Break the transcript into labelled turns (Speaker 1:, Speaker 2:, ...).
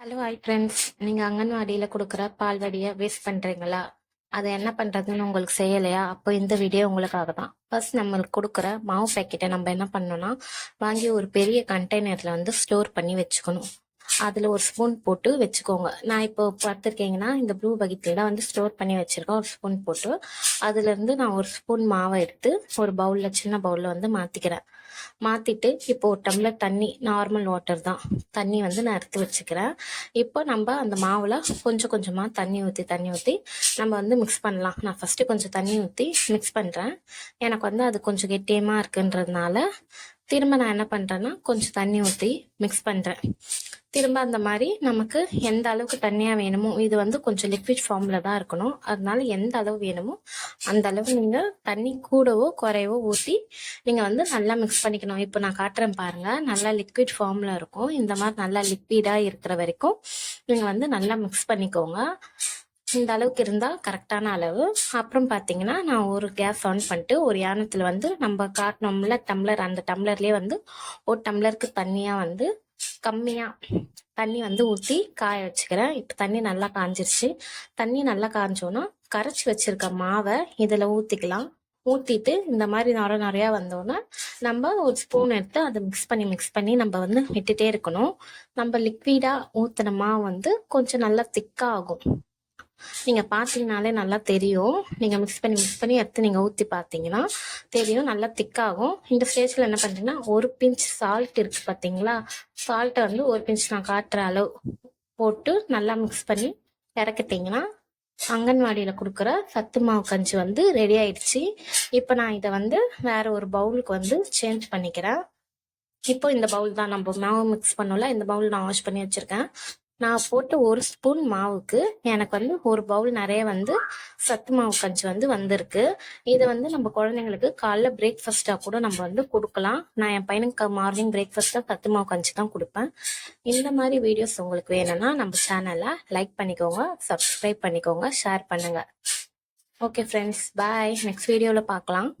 Speaker 1: Hello hi friends. நீங்கள் அங்கன்வாடியில் கொடுக்குற பால்வாடியை waste பண்ணுறீங்களா? அதை என்ன பண்ணுறதுன்னு உங்களுக்கு செய்யலையா? அப்போ இந்த வீடியோ உங்களுக்காக தான். ஃபர்ஸ்ட் நம்மளுக்கு கொடுக்குற மாவு பேக்கெட்டை நம்ம என்ன பண்ணணும்னா, வாங்கி ஒரு பெரிய கண்டெய்னரில் வந்து ஸ்டோர் பண்ணி வச்சுக்கணும். அதில் ஒரு ஸ்பூன் போட்டு வச்சுக்கோங்க. நான் இப்போ பார்த்துருக்கீங்கன்னா இந்த ப்ளூ பக்கெட்டில் தான் வந்து ஸ்டோர் பண்ணி வச்சுருக்கேன். ஒரு ஸ்பூன் போட்டு அதுலேருந்து நான் ஒரு ஸ்பூன் மாவை எடுத்து ஒரு பவுலில், சின்ன பவுலில் வந்து மாற்றிக்கிறேன். மாற்றிட்டு இப்போ ஒரு டம்ளர் தண்ணி, நார்மல் வாட்டர் தான், தண்ணி வந்து நான் எடுத்து வச்சுக்கிறேன். இப்போ நம்ம அந்த மாவில் கொஞ்சம் கொஞ்சமாக தண்ணி ஊற்றி நம்ம வந்து மிக்ஸ் பண்ணலாம். நான் ஃபஸ்ட்டு கொஞ்சம் தண்ணி ஊற்றி மிக்ஸ் பண்ணுறேன். எனக்கு வந்து அது கொஞ்சம் கெட்டியமாக இருக்குன்றதுனால திரும்ப நான் என்ன பண்ணுறேன்னா கொஞ்சம் தண்ணி ஊற்றி மிக்ஸ் பண்ணுறேன். திரும்ப அந்த மாதிரி நமக்கு எந்த அளவுக்கு தண்ணியாக வேணுமோ, இது வந்து கொஞ்சம் லிக்விட் ஃபார்மில் தான் இருக்கணும். அதனால எந்த அளவு வேணுமோ அந்த அளவு நீங்கள் தண்ணி கூடவோ குறையவோ ஊற்றி நீங்கள் வந்து நல்லா மிக்ஸ் பண்ணிக்கணும். இப்போ நான் காட்டுறேன் பாருங்கள், நல்லா லிக்விட் ஃபார்மில் இருக்கும். இந்த மாதிரி நல்லா லிக்விடாக இருக்கிற வரைக்கும் நீங்கள் வந்து நல்லா மிக்ஸ் பண்ணிக்கோங்க. இந்த அளவுக்கு இருந்தால் கரெக்டான அளவு. அப்புறம் பார்த்தீங்கன்னா நான் ஒரு கேஸ் ஆன் பண்ணிட்டு ஒரு யானத்தில் வந்து நம்ம காட்டினோம்ல டம்ளர், அந்த டம்ளர்லேயே வந்து ஒரு டம்ளருக்கு தண்ணியாக வந்து கம்மியாக தண்ணி வந்து ஊற்றி காய வச்சுக்கிறேன். இப்போ தண்ணி நல்லா காஞ்சிருச்சு. தண்ணி நல்லா காஞ்சோன்னா கரைச்சி வச்சிருக்க மாவை இதில் ஊற்றிக்கலாம். ஊற்றிட்டு இந்த மாதிரி நிறையா வந்தோன்னா நம்ம ஒரு ஸ்பூன் எடுத்து அதை மிக்ஸ் பண்ணி நம்ம வந்து விட்டுட்டே இருக்கணும். நம்ம லிக்விடாக ஊற்றின மாவு வந்து கொஞ்சம் நல்லா திக்காக ஆகும். நீங்கள் பார்த்தீங்கனாலே நல்லா தெரியும். நீங்கள் மிக்ஸ் பண்ணி எடுத்து நீங்கள் ஊற்றி பார்த்தீங்கன்னா தெரியும், நல்லா திக்காகும். இந்த ஸ்டேஜில் என்ன பண்ணுறீங்கன்னா ஒரு பிஞ்ச் சால்ட் இருக்குது பார்த்தீங்களா, சால்ட்டை வந்து ஒரு பிஞ்ச் நான் காட்டுற அளவு போட்டு நல்லா மிக்ஸ் பண்ணி இறக்கிட்டிங்கன்னா அங்கன்வாடியில் கொடுக்குற சத்து மாவு கஞ்சி வந்து ரெடி ஆயிடுச்சு. இப்போ நான் இதை வந்து வேற ஒரு பவுலுக்கு வந்து சேஞ்ச் பண்ணிக்கிறேன். இப்போ இந்த பவுல் தான் நம்ம மாவு மிக்ஸ் பண்ணோம்ல, இந்த பவுல் நான் வாஷ் பண்ணி வச்சுருக்கேன். நான் போட்ட ஒரு ஸ்பூன் மாவுக்கு எனக்கு வந்து ஒரு பவுல் நிறைய வந்து சத்து மாவு கஞ்சி வந்து வந்திருக்கு. இதை வந்து நம்ம குழந்தைங்களுக்கு காலைல பிரேக்ஃபாஸ்ட்டாக கூட நம்ம வந்து கொடுக்கலாம். நான் என் பையனுக்கு மார்னிங் பிரேக்ஃபாஸ்ட்டாக சத்து மாவு கஞ்சி தான் கொடுப்பேன். இந்த மாதிரி வீடியோஸ் உங்களுக்கு வேணும்னா நம்ம சேனலை லைக் பண்ணிக்கோங்க, சப்ஸ்கிரைப் பண்ணிக்கோங்க, ஷேர் பண்ணுங்கள். ஓகே ஃப்ரெண்ட்ஸ், பாய். நெக்ஸ்ட் வீடியோவில் பார்க்கலாம்.